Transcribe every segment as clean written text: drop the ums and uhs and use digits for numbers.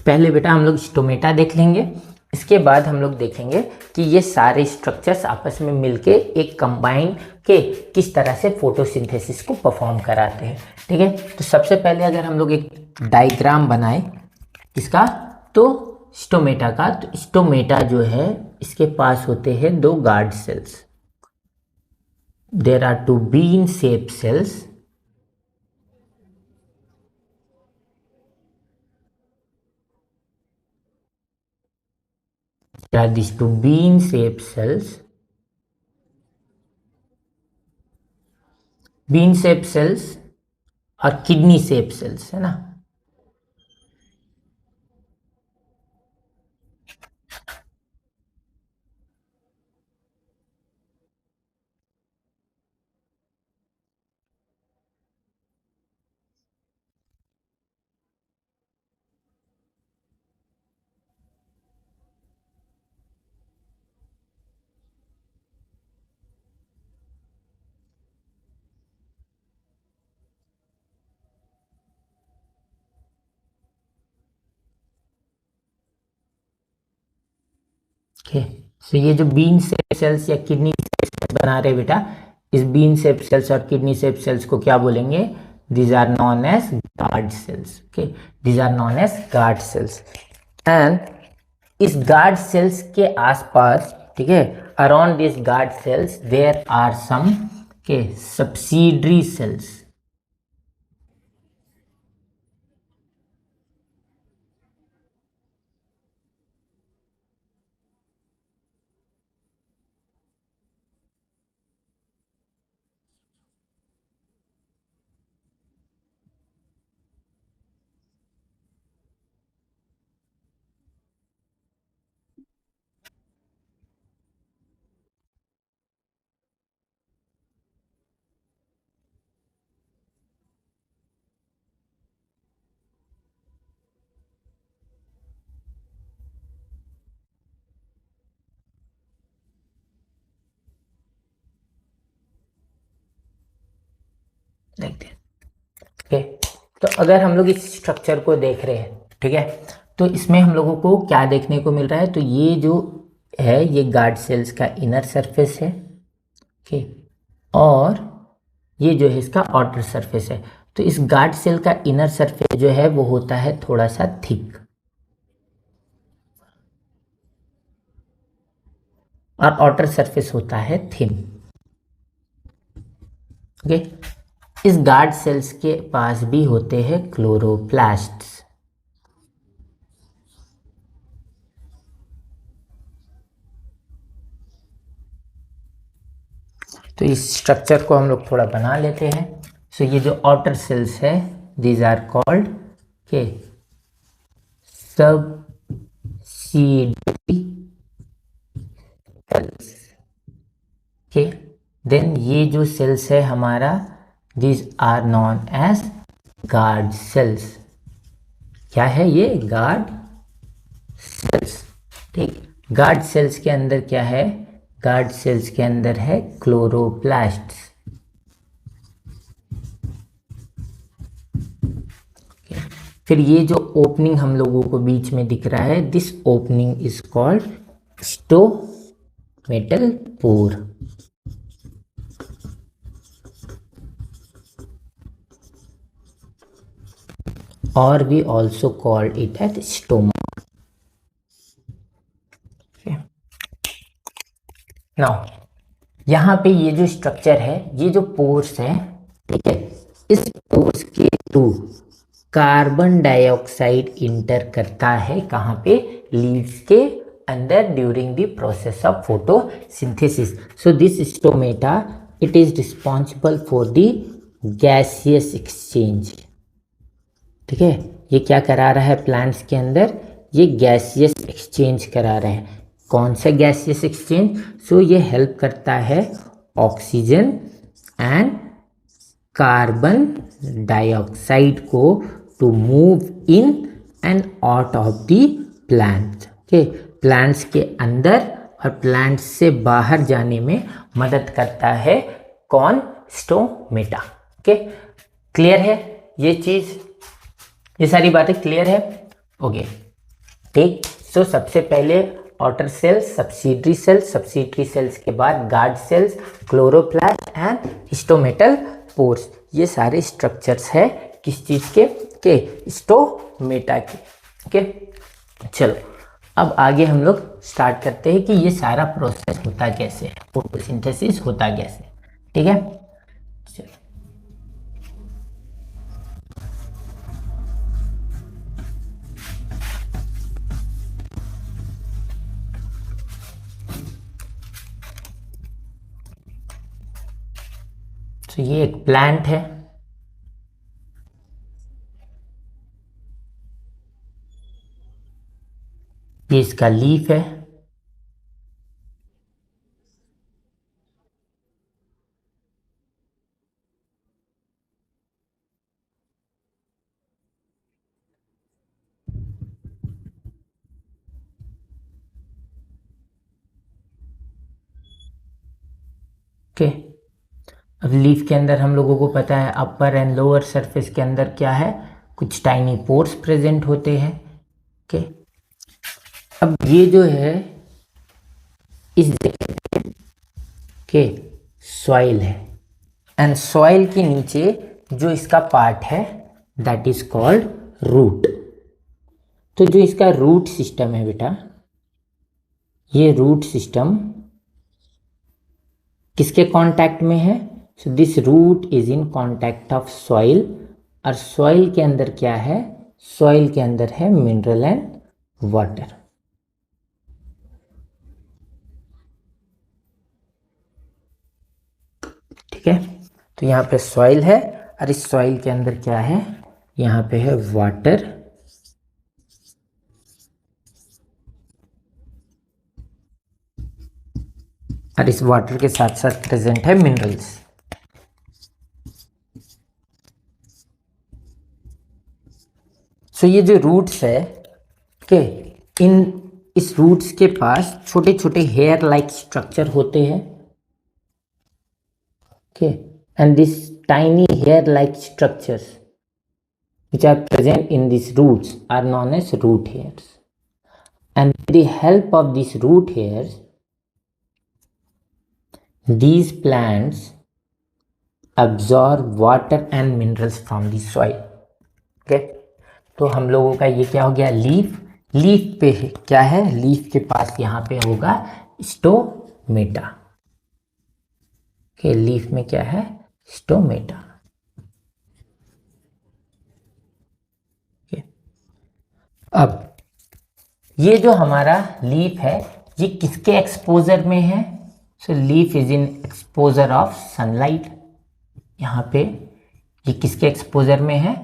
पहले बेटा हम लोग स्टोमेटा देख लेंगे, इसके बाद हम लोग देखेंगे कि ये सारे स्ट्रक्चर्स आपस में मिलके एक कंबाइन के किस तरह से फोटोसिंथेसिस को परफॉर्म कराते हैं। ठीक है, तो सबसे पहले अगर हम लोग एक डायग्राम बनाए इसका, तो स्टोमेटा का, तो स्टोमेटा जो है इसके पास होते हैं दो guard cells. There are two bean shape cells are these two bean shaped cells. Bean shape cells और किडनी शेप सेल्स है ना। ओके, तो ये जो बीन शेप सेल्स या किडनी शेप सेल्स बना रहे बेटा, इस बीन शेप सेल्स और किडनी शेप सेल्स को क्या बोलेंगे? These are known as guard cells. Okay, these are known as guard cells. And इस गार्ड सेल्स के आसपास, ठीक है, around this guard cells there are some के सब्सिडरी सेल्स। ओके, तो अगर हम लोग इस स्ट्रक्चर को देख रहे हैं, ठीक है, तो इसमें हम लोगों को क्या देखने को मिल रहा है? तो ये जो है ये गार्ड सेल्स का इनर सरफेस है। ओके, और ये जो है इसका आउटर सरफेस है। तो इस गार्ड सेल का इनर सरफेस जो है वो होता है थोड़ा सा थिक, और आउटर सरफेस होता है थिन। ओके, इस गार्ड सेल्स के पास भी होते हैं क्लोरोप्लास्ट्स। तो इस स्ट्रक्चर को हम लोग थोड़ा बना लेते हैं। सो ये जो आउटर सेल्स है, दीज आर कॉल्ड के सबसिडरी सेल्स। ओके, देन ये जो सेल्स है हमारा, these are known as guard cells. क्या है ये? Guard cells. ठीक, गार्ड सेल्स के अंदर क्या है? गार्ड सेल्स के अंदर है क्लोरोप्लास्ट्स। फिर ये जो ओपनिंग हम लोगों को बीच में दिख रहा है, this opening is called stomatal pore. और we also called it as stoma. Now यहाँ पे ये जो स्ट्रक्चर है, ये जो पोर्स है, ठीक है, इस पोर्स के थ्रू कार्बन डाइऑक्साइड इंटर करता है। कहाँ पे? लीव्स के अंदर during the process of photosynthesis. So this stomata it is responsible for the gaseous exchange. ठीक है, ये क्या करा रहा है प्लांट्स के अंदर? ये गैसियस एक्सचेंज करा रहा है। कौन सा गैसियस एक्सचेंज? सो ये हेल्प करता है ऑक्सीजन एंड कार्बन डाइऑक्साइड को to move in and out of the plant. Okay, plants के अंदर और प्लांट्स से बाहर जाने में मदद करता है कौन? स्टोमेटा। ओके, क्लियर है ये चीज? ये सारी बातें क्लियर है? ओके, ठीक। सो सबसे पहले outer cells, सब्सिडरी सेल्स के बाद guard cells, chloroplast and stomatal pores. ये सारे स्ट्रक्चर्स है किस चीज के स्टोमेटा के। ओके, चलो अब आगे हम लोग स्टार्ट करते हैं कि ये सारा प्रोसेस होता कैसे है, फोटोसिंथेसिस होता कैसे। ठीक है, चलो तो ये एक प्लांट है। ये इसका लीफ है। ओके, अब लीफ के अंदर हम लोगों को पता है अपर एंड लोअर सरफेस के अंदर क्या है, कुछ टाइनी पोर्स प्रेजेंट होते हैं। ओके, अब ये जो है इस के सॉइल है एंड सॉइल के नीचे जो इसका पार्ट है दैट इज कॉल्ड रूट। तो जो इसका रूट सिस्टम है बेटा, ये रूट सिस्टम किसके कांटेक्ट में है? So this root is in contact of soil. और सॉइल के अंदर क्या है? सॉइल के अंदर है मिनरल एंड वाटर। ठीक है, तो यहाँ पे सॉइल है और इस सॉइल के अंदर क्या है? यहाँ पे है वाटर और इस वाटर के साथ साथ प्रेजेंट है मिनरल्स। सो ये जो रूट्स है के इस रूट्स के पास छोटे छोटे हेयर लाइक स्ट्रक्चर होते हैं। Okay, and this tiny hair like structures which are present in these roots are known as root hairs. And with the help of these root hairs, these plants absorb water and minerals from the soil. Okay, तो हम लोगों का ये क्या हो गया? Leaf. Leaf पे क्या है? लीफ के पास यहाँ पे होगा स्टोमेटा। okay, लीफ में क्या है? स्टोमेटा। अब ये जो हमारा लीफ है ये किसके एक्सपोजर में है? So leaf is in exposure of sunlight. यहाँ पे ये किसके एक्सपोजर में है?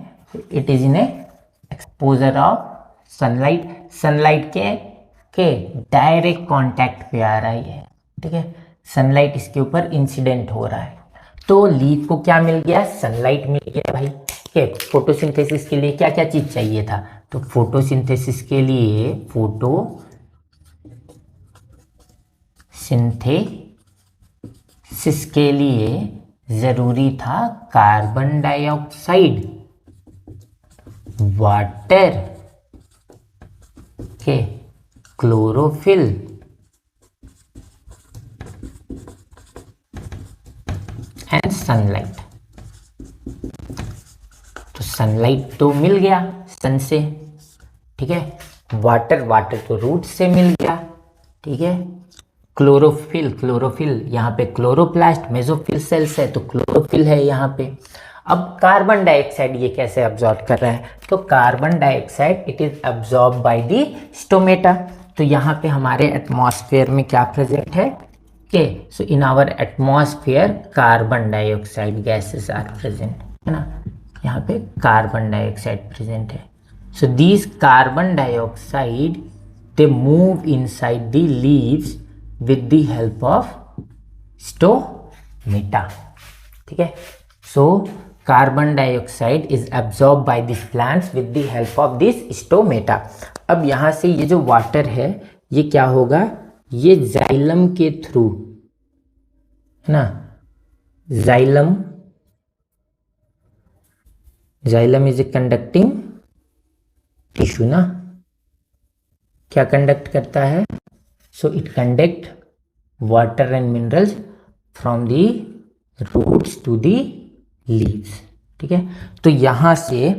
It is in exposure of sunlight. Sunlight के डायरेक्ट कांटेक्ट पे आ रहा है। ठीक है, सनलाइट इसके ऊपर इंसिडेंट हो रहा है। तो लीफ को क्या मिल गया? सनलाइट मिल गया भाई। ठीक, फोटोसिंथेसिस के लिए क्या क्या चीज चाहिए था? तो फोटोसिंथेसिस के लिए जरूरी था कार्बन डाइऑक्साइड, वाटर के क्लोरोफिल एंड सनलाइट। तो सनलाइट तो मिल गया सन से। ठीक है, वाटर तो रूट से मिल गया। ठीक है, क्लोरोफिल यहाँ पे क्लोरोप्लास्ट मेसोफिल सेल्स है तो क्लोरोफिल है यहाँ पे। अब कार्बन डाइऑक्साइड ये कैसे अब्जॉर्ब कर रहा है? तो carbon dioxide it is absorb by the stomata. तो यहाँ पे हमारे एटमॉस्फेयर में क्या प्रेजेंट है? के so in our atmosphere carbon dioxide gases are present, है ना। यहाँ पे कार्बन डाइऑक्साइड प्रेजेंट है। So these carbon dioxide they move inside the leaves with the help of stomata. ठीक है, so carbon dioxide is absorbed by these plants with the help of this stomata. अब यहाँ से ये जो water है ये क्या होगा? ये जाइलम के थ्रू, है ना, xylem is a conducting tissue ना, क्या कंडक्ट करता है? So it conduct water and minerals from the roots to the leaves. ठीक है, तो यहाँ से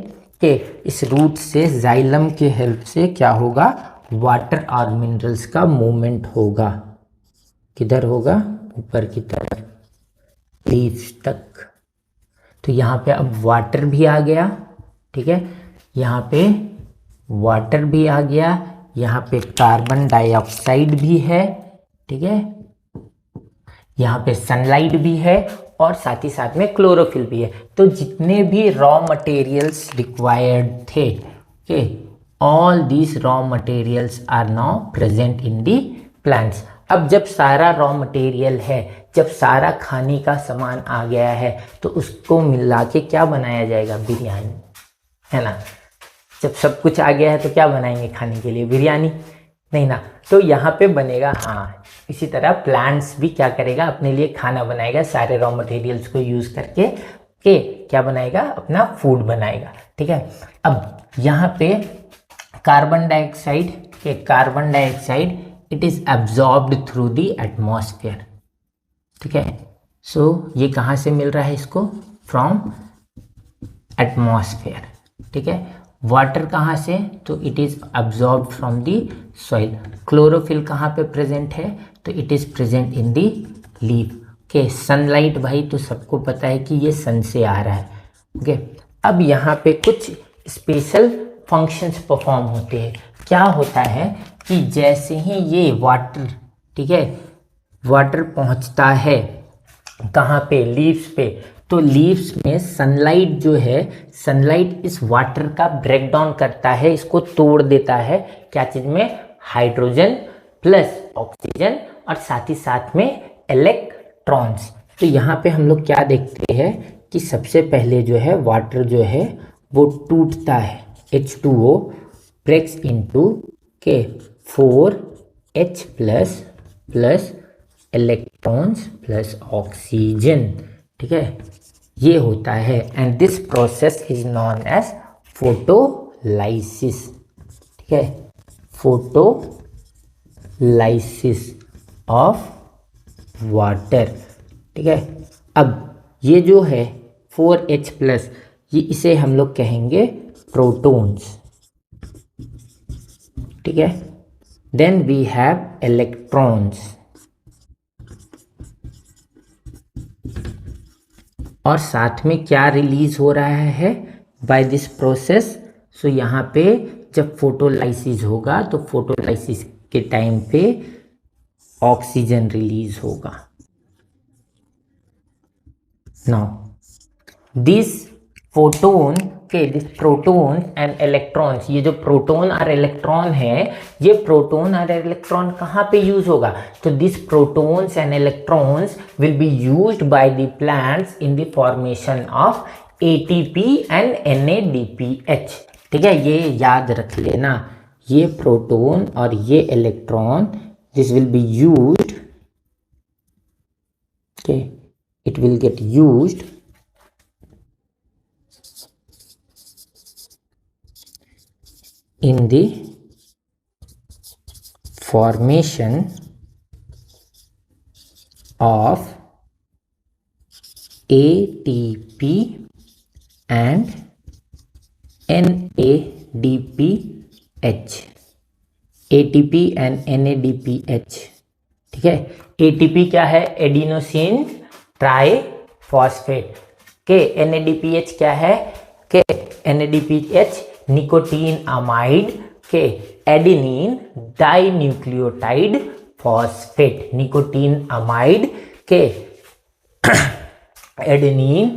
के इस रूट से जाइलम के हेल्प से क्या होगा? वाटर और मिनरल्स का मूवमेंट होगा। किधर होगा? ऊपर की तरफ, लीव्स तक। तो यहाँ पे अब वाटर भी आ गया। ठीक है, यहाँ पे वाटर भी आ गया, यहाँ पे कार्बन डाइऑक्साइड भी है। ठीक है, यहाँ पे सनलाइट भी है और साथ ही साथ में क्लोरोफिल भी है। तो जितने भी रॉ मटेरियल्स रिक्वायर्ड थे, okay, all these raw materials are now present in the plants. अब जब सारा रॉ मटेरियल है, जब सारा खाने का सामान आ गया है, तो उसको मिला के क्या बनाया जाएगा? बिरयानी, है ना। जब सब कुछ आ गया है तो क्या बनाएंगे खाने के लिए? बिरयानी, नहीं ना। तो यहाँ पे बनेगा, हाँ, इसी तरह प्लांट्स भी क्या करेगा? अपने लिए खाना बनाएगा, सारे रॉ मटेरियल्स को यूज करके के क्या बनाएगा? अपना फूड बनाएगा। ठीक है, अब यहाँ पे carbon dioxide it is absorbed through the atmosphere. ठीक है, सो ये कहाँ से मिल रहा है इसको? From atmosphere. ठीक है, वाटर कहाँ से? तो it is absorb from the soil. Chlorophyll कहाँ पे प्रेजेंट है? तो it is present in the leaf. Okay, sunlight भाई तो सबको पता है कि ये सन से आ रहा है। ओके, अब यहाँ पे कुछ स्पेशल फंक्शंस परफॉर्म होते हैं। क्या होता है कि जैसे ही ये वाटर, ठीक है, वाटर पहुँचता है कहाँ पे? लीव्स पे। तो लीव्स में सनलाइट जो है, सनलाइट इस वाटर का ब्रेक डाउन करता है, इसको तोड़ देता है। क्या चीज में? हाइड्रोजन प्लस ऑक्सीजन और साथ ही साथ में इलेक्ट्रॉन्स। तो यहाँ पे हम लोग क्या देखते हैं कि सबसे पहले जो है वाटर जो है वो टूटता है, H2O ब्रेक्स इनटू के 4H plus plus electrons plus oxygen. ठीक है, ये होता है and this process is known as photolysis. ठीक है, फोटोलाइसिस ऑफ वाटर। ठीक है, अब ये जो है 4H प्लस, ये इसे हम लोग कहेंगे प्रोटॉन्स। ठीक है, देन वी हैव इलेक्ट्रॉन्स और साथ में क्या रिलीज हो रहा है बाय दिस प्रोसेस? सो यहाँ पे जब फोटोलाइसिस होगा तो फोटोलाइसिस के टाइम पे ऑक्सीजन रिलीज होगा। नाउ दिस फोटोन के दिस प्रोटोन एंड इलेक्ट्रॉन्स, ये जो प्रोटोन और इलेक्ट्रॉन है, ये प्रोटोन और इलेक्ट्रॉन कहाँ पे यूज होगा? तो this protons and electrons will be used by the plants in the formation of ATP and NADPH। ठीक है, ये याद रख लेना, ये प्रोटोन और ये electron, this will be used, okay, it will get used in the formation of ATP and NADPH। ATP and NADPH। ठीक है, ATP क्या है? Adenosine triphosphate. के NADPH क्या है? के NADPH निकोटीन अमाइड के adenine die nucleotide phosphate. Nicotine amide के एडेनिन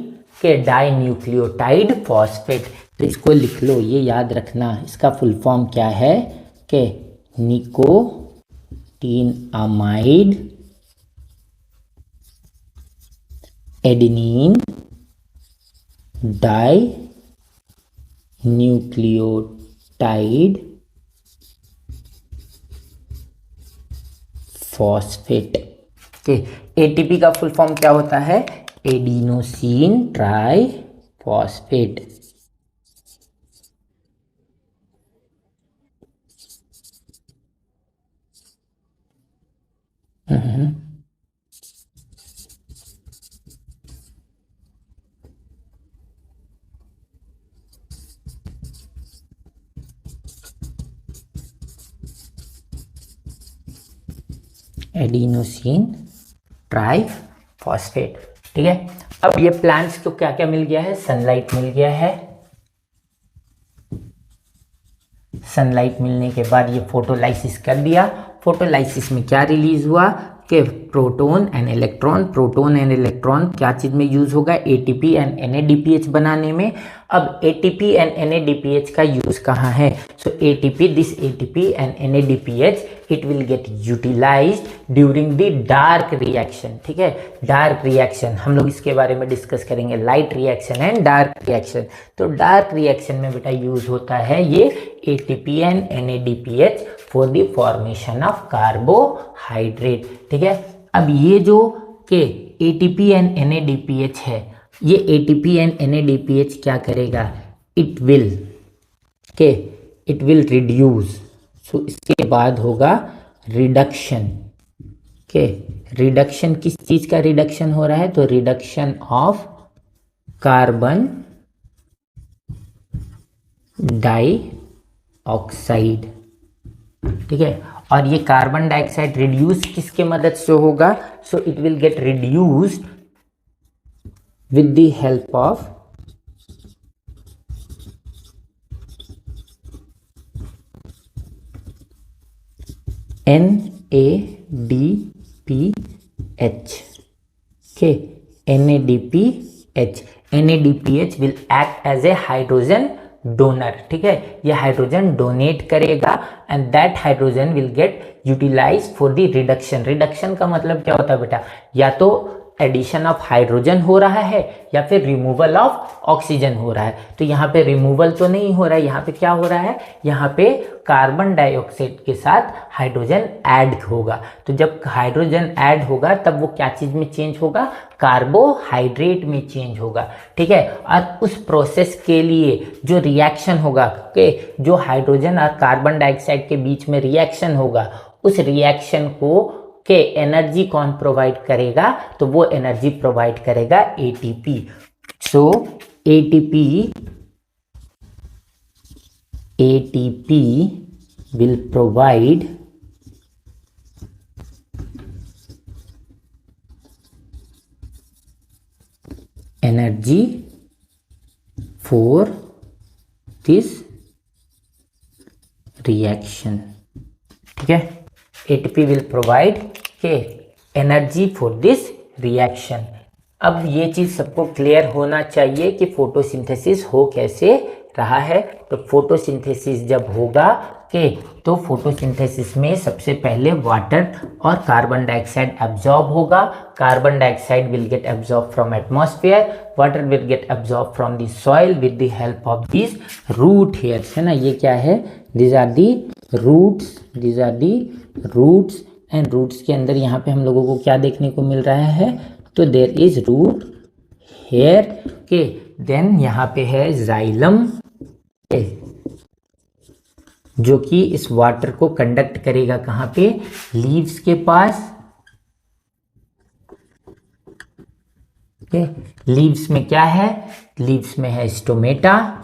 के डाई न्यूक्लियोटाइड फॉस्फेट। तो इसको लिख लो, ये याद रखना, इसका फुल फॉर्म क्या है? के nicotinamide adenine die nucleotide phosphate. ATP का फुल फॉर्म क्या होता है? Adenosine triphosphate. Hmm, adenosine triphosphate. ठीक है, अब ये प्लांट्स को क्या क्या मिल गया है? सनलाइट मिल गया है। सनलाइट मिलने के बाद ये फोटोलाइसिस कर दिया। फोटोलाइसिस में क्या रिलीज हुआ कि प्रोटॉन एंड इलेक्ट्रॉन क्या चीज में यूज होगा? एटीपी एंड एनएडीपीएच बनाने में। अब एटीपी एंड एनएडीपीएच का यूज कहाँ है? So this ATP and NADPH it will get utilized during the dark reaction. ठीक है, डार्क रिएक्शन हम लोग इसके बारे में डिस्कस करेंगे, light reaction and dark reaction. तो डार्क रिएक्शन में बेटा यूज होता है ये ATP and NADPH for the formation of carbohydrate. ठीक है, अब ये जो के एटीपी एंड एनएडीपीएच है, ये एटीपी एंड एनएडीपीएच क्या करेगा? It will reduce. सो इसके बाद होगा रिडक्शन। रिडक्शन किस चीज का रिडक्शन हो रहा है? तो रिडक्शन ऑफ कार्बन डाइऑक्साइड। ठीक है, और ये कार्बन डाइऑक्साइड रिड्यूस किसके मदद से होगा? So it will gate reduced with the help of NADPH। okay, NADPH will act as a hydrogen donor। ठीक है, ये हाइड्रोजन डोनेट करेगा and that hydrogen will get utilize for the reduction. Reduction का मतलब क्या होता है बेटा? या तो एडिशन ऑफ हाइड्रोजन हो रहा है या फिर रिमूवल ऑफ ऑक्सीजन हो रहा है। तो यहाँ पे रिमूवल तो नहीं हो रहा है, यहाँ पे क्या हो रहा है? यहाँ पे कार्बन डाइऑक्साइड के साथ हाइड्रोजन ऐड होगा। तो जब हाइड्रोजन ऐड होगा तब वो क्या चीज में चेंज होगा? कार्बोहाइड्रेट में चेंज होगा। ठीक है, और उस प्रोसेस के लिए जो रिएक्शन होगा कि जो हाइड्रोजन और कार्बन डाइऑक्साइड के बीच में रिएक्शन होगा, उस रिएक्शन को के एनर्जी कौन प्रोवाइड करेगा? तो वो एनर्जी प्रोवाइड करेगा ATP. So ATP will provide energy for this reaction। ठीक है, ATP will provide energy for this reaction. अब ये चीज सबको क्लियर होना चाहिए कि फोटोसिंथेसिस हो कैसे रहा है। तो फोटोसिंथेसिस जब होगा तो फोटोसिंथेसिस में सबसे पहले वाटर और कार्बन डाइऑक्साइड एब्जॉर्ब होगा। Carbon dioxide will get absorb from atmosphere, water will get absorb from the soil with the help of this root hairs. है ना, ये क्या है? These are the roots and roots के अंदर यहाँ पे हम लोगों को क्या देखने को मिल रहा है? तो देयर इज रूट हेयर के देन यहाँ पे है जाइलम जो कि इस वाटर को कंडक्ट करेगा कहाँ पे? लीव्स के पास। लीव्स में क्या है? लीव्स में है स्टोमेटा।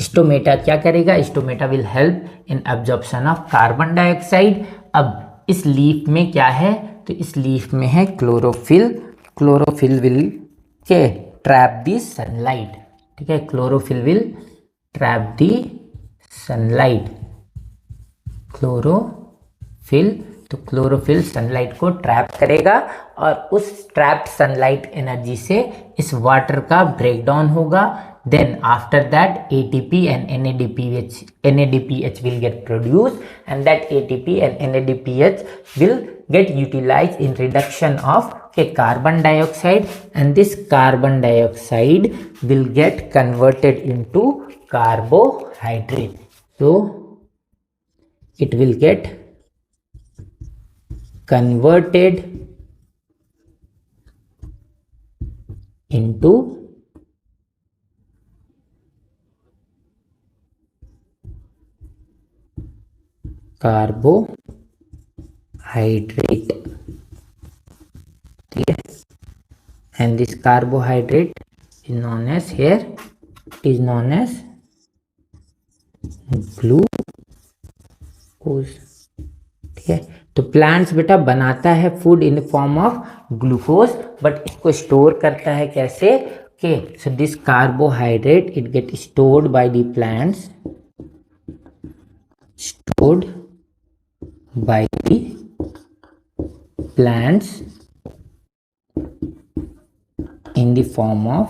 स्टोमेटा क्या करेगा? Stomata will help in absorption of carbon dioxide. अब इस लीफ में क्या है? तो इस लीफ में है chlorophyll. Chlorophyll will trap the sunlight. ठीक है, chlorophyll will trap the sunlight. तो क्लोरोफिल सनलाइट को ट्रैप करेगा और उस ट्रैप्ड सनलाइट एनर्जी से इस वाटर का ब्रेकडाउन होगा। Then after that ATP and NADPH will get produced and that ATP and NADPH will get utilized in reduction of carbon dioxide and this carbon dioxide will get converted into carbohydrate. So it will get converted into carbohydrate। Hydrate, ठीक है, and this carbohydrate is known as here is known as glucose, ठीक है। तो plants बेटा बनाता है food in form of glucose, but इसको store करता है कैसे? Okay, so this carbohydrate it get stored by the plants, stored by the plants in the form of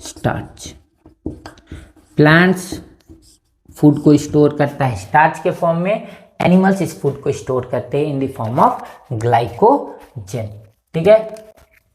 starch. Plants food को स्टोर करता है स्टार्च के फॉर्म में, animals इस फूड को स्टोर करते हैं in the form of glycogen, ठीक है।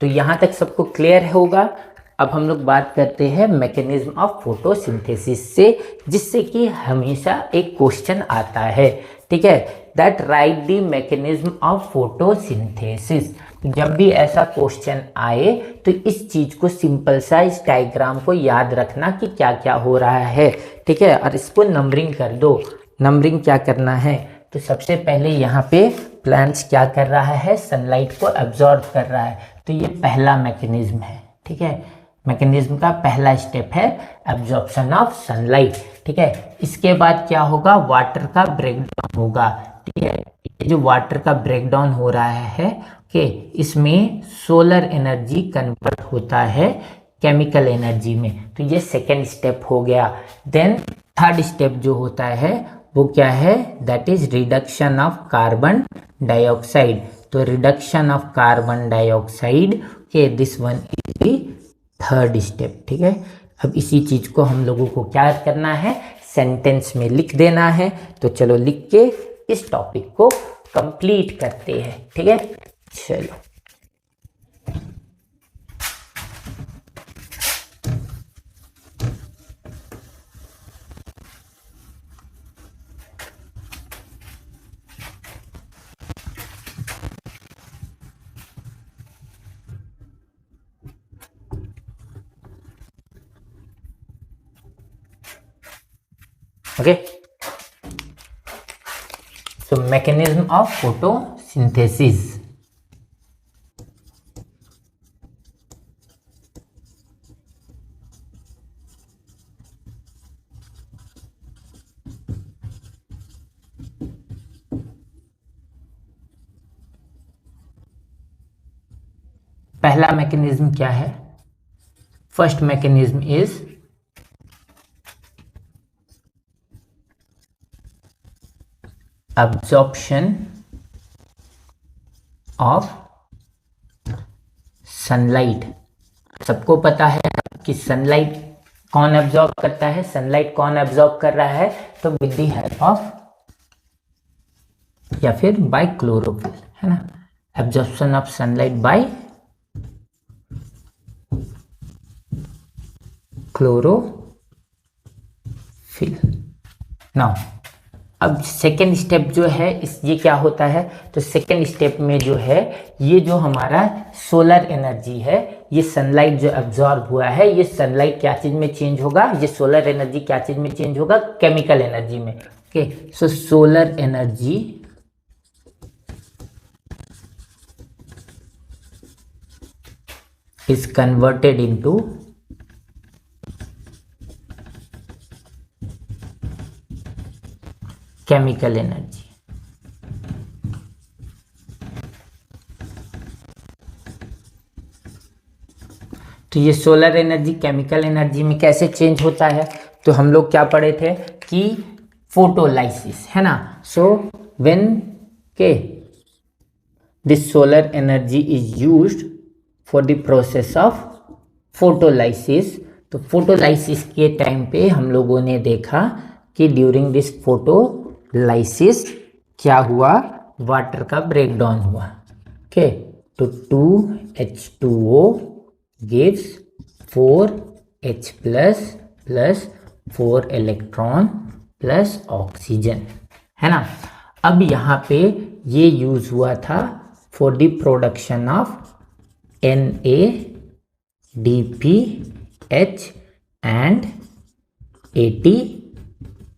तो यहां तक सबको क्लियर होगा। अब हम लोग बात करते हैं मैकेनिज्म ऑफ फोटोसिंथेसिस से, जिससे कि हमेशा एक क्वेश्चन आता है, ठीक है, that right the mechanism of photosynthesis. जब भी ऐसा क्वेश्चन आए तो इस चीज को सिंपल सा इस डायग्राम को याद रखना कि क्या क्या हो रहा है, ठीक है, और इसको नंबरिंग कर दो। नंबरिंग क्या करना है? तो सबसे पहले यहाँ पे प्लांट्स क्या कर रहा है? सनलाइट को एब्जॉर्ब कर रहा है, तो ये पहला मैकेनिज्म है, ठीक है। मैकेनिज्म का पहला स्टेप है एब्जॉर्प्शन ऑफ सनलाइट, ठीक है। इसके बाद क्या होगा? वाटर का ब्रेकडाउन होगा, ठीक है। ये जो वाटर का ब्रेकडाउन हो रहा है कि इसमें सोलर एनर्जी कन्वर्ट होता है केमिकल एनर्जी में, तो ये सेकेंड स्टेप हो गया। देन थर्ड स्टेप जो होता है वो क्या है? That is reduction of carbon dioxide. तो रिडक्शन ऑफ कार्बन डाइऑक्साइड के this one is the third step, ठीक है। अब इसी चीज को हम लोगों को क्या करना है? सेंटेंस में लिख देना है। तो चलो लिख के इस टॉपिक को कंप्लीट करते हैं, ठीक है। चलो okay, so mechanism of photosynthesis. पहला मैकेनिज्म क्या है? First mechanism is absorption of sunlight। सबको पता है कि सनलाइट कौन एब्जॉर्ब करता है? सनलाइट कौन एब्जॉर्ब कर रहा है? तो विद द हेल्प ऑफ या फिर बाय क्लोरोफिल, है ना। Absorption of sunlight bye chlorophyll. Now अब सेकेंड स्टेप जो है ये क्या होता है? तो सेकेंड स्टेप में जो है ये जो हमारा सोलर एनर्जी है, ये सनलाइट जो एब्जॉर्ब हुआ है, ये सनलाइट क्या चीज में चेंज होगा? ये सोलर एनर्जी क्या चीज में चेंज होगा? केमिकल एनर्जी में। Okay, so solar energy is converted into chemical energy. तो ये सोलर एनर्जी केमिकल एनर्जी में कैसे चेंज होता है? तो हम लोग क्या पढ़े थे कि फोटोलाइसिस, है ना। सो व्हेन के this solar energy is used for the process of photolysis. तो फोटोलाइसिस के टाइम पे हम लोगों ने देखा कि ड्यूरिंग दिस फोटोलाइसिस क्या हुआ? वाटर का ब्रेकडाउन हुआ। ओके, तो 2H2O gives 4H plus 4 electron plus oxygen, है ना। अब यहाँ पे ये यूज हुआ था for the production of NADPH and ATP,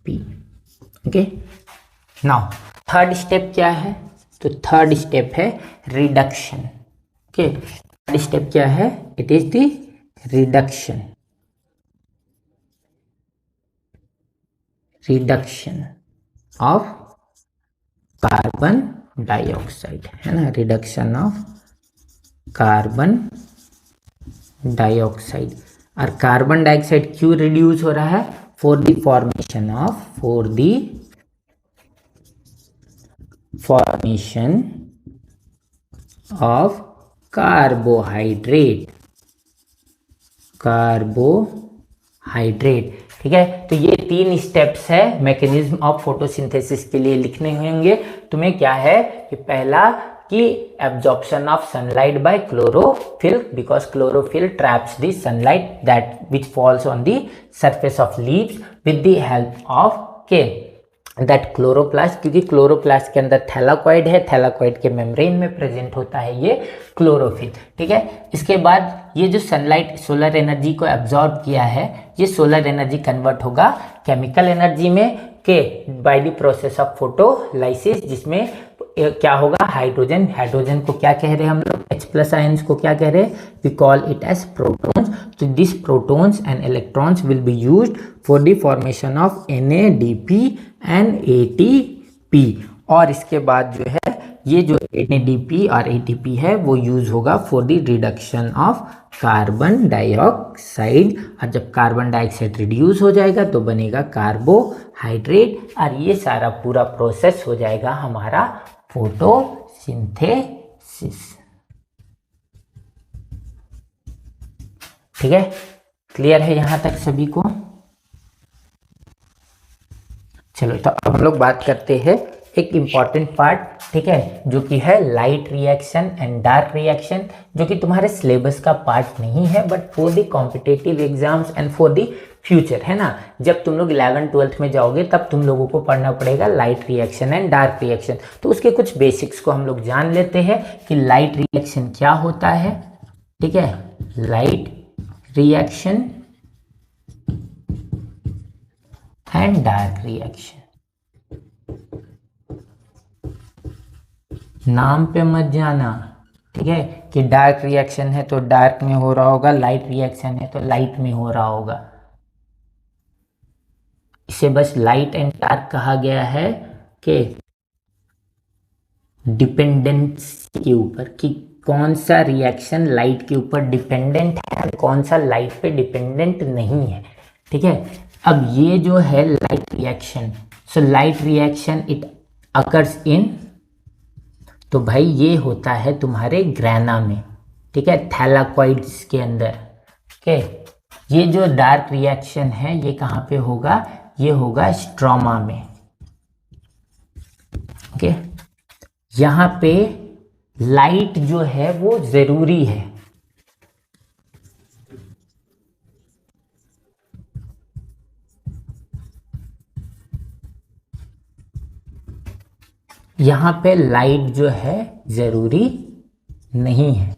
P. Okay, now third step क्या है? तो थर्ड स्टेप है रिडक्शन। ओके, थर्ड स्टेप क्या है? It is the reduction of carbon dioxide, है ना, रिडक्शन ऑफ कार्बन डाइऑक्साइड। और कार्बन डाइऑक्साइड क्यों रिड्यूस हो रहा है? For the formation of carbohydrate. ठीक है, तो ये 3 स्टेप्स है मैकेनिज्म ऑफ फोटोसिंथेसिस के लिए लिखने होंगे तुम्हें। क्या है कि पहला कि absorption of sunlight bye chlorophyll, because chlorophyll traps the sunlight that which falls on the surface of leaves with the help of के दैट क्लोरोप्लास्ट, क्योंकि क्लोरोप्लास्ट के अंदर थैलाकॉइड है, थैलाकॉइड के मेम्ब्रेन में प्रेजेंट होता है ये क्लोरोफिल। ठीक है, इसके बाद ये जो सनलाइट सोलर एनर्जी को एब्जॉर्ब किया है, ये सोलर एनर्जी कन्वर्ट होगा केमिकल एनर्जी में के by the process of photolysis, जिसमें क्या होगा? हाइड्रोजन को क्या कह रहे हैं हम लोग? H+ आयंस को क्या कह रहे हैं? We call it as protons. तो this protons and electrons will be used for the formation of NADP and ATP। और इसके बाद जो है ये जो NADP और ATP है वो यूज होगा for the reduction of carbon dioxide. और जब कार्बन डाइऑक्साइड रिड्यूस हो जाएगा तो बनेगा कार्बोहाइड्रेट, और ये सारा पूरा प्रोसेस हो जाएगा हमारा फोटोसिंथेसिस। ठीक है, क्लियर है यहां तक सभी को? चलो, तो अब हम लोग बात करते हैं एक इम्पॉर्टेंट पार्ट, ठीक है, जो कि है light reaction and dark reaction, जो कि तुम्हारे सिलेबस का पार्ट नहीं है, but for the competitive exams and for the future, है ना। जब तुम लोग 11th-12th में जाओगे तब तुम लोगों को पढ़ना पड़ेगा light reaction and dark reaction. तो उसके कुछ बेसिक्स को हम लोग जान लेते हैं कि लाइट रिएक्शन क्या होता है। ठीक है, light reaction and dark reaction. नाम पे मत जाना, ठीक है, कि डार्क रिएक्शन है तो डार्क में हो रहा होगा, लाइट रिएक्शन है तो लाइट में हो रहा होगा। इसे बस लाइट एंड डार्क कहा गया है कि डिपेंडेंस के ऊपर, कि कौन सा रिएक्शन लाइट के ऊपर डिपेंडेंट है, कौन सा लाइट पे डिपेंडेंट नहीं है। ठीक है, अब ये जो है light reaction, so light reaction it occurs in, तो भाई ये होता है तुम्हारे ग्रैना में, ठीक है, थैलाकॉइड्स के अंदर। ओके, ये जो डार्क रिएक्शन है ये कहाँ पे होगा? ये होगा स्ट्रोमा में। ओके, यहाँ पे लाइट जो है वो जरूरी है। यहाँ पे लाइट जो है जरूरी नहीं है।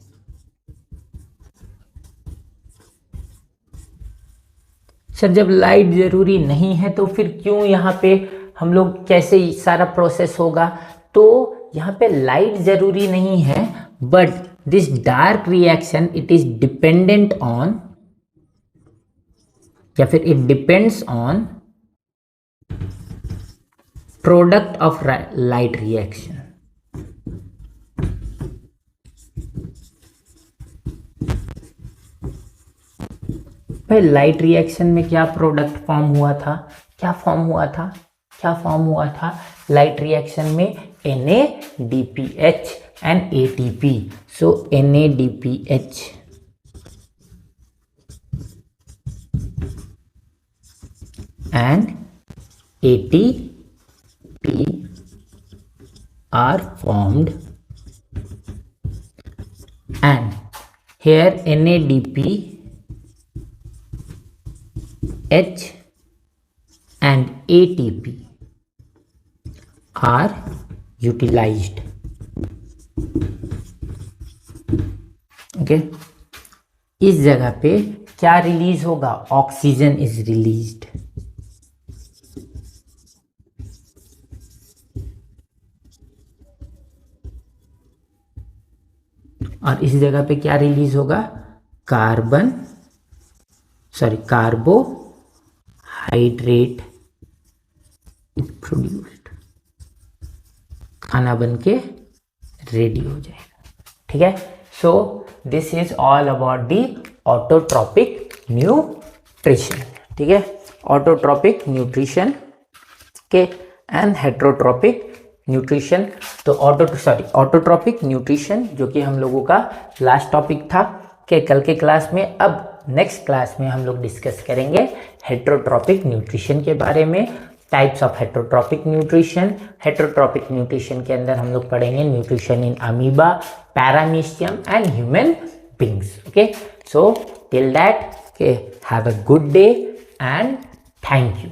सर, जब लाइट जरूरी नहीं है तो फिर क्यों यहाँ पे हम लोग कैसे सारा प्रोसेस होगा? तो यहाँ पे लाइट जरूरी नहीं है, but this dark reaction it is dependent on, या फिर it depends on product of light reaction. भाई लाइट रिएक्शन में क्या प्रोडक्ट फॉर्म हुआ था? क्या फॉर्म हुआ था लाइट रिएक्शन में? NADPH and ATP। So NADPH and ATP are formed, and here NADPH and ATP are utilized. Okay, इस जगह पे क्या रिलीज होगा? Oxygen is released. और इस जगह पे क्या रिलीज होगा, कार्बोहाइड्रेट प्रोड्यूस्ड, खाना बन के रेडी हो जाएगा। ठीक है, so this is all about the autotrophic nutrition. ठीक है, ऑटोट्रॉपिक न्यूट्रिशन के एंड हेट्रोट्रॉपिक न्यूट्रिशन। तो ऑटोट्रॉपिक न्यूट्रिशन जो कि हम लोगों का लास्ट टॉपिक था कि कल के क्लास में। अब नेक्स्ट क्लास में हम लोग डिस्कस करेंगे हेट्रोट्रॉपिक न्यूट्रिशन के बारे में, types of heterotrophic nutrition. Heterotrophic nutrition के अंदर हम लोग पढ़ेंगे nutrition in amoeba, paramecium and human beings. Okay, so till that, have a good day and thank you.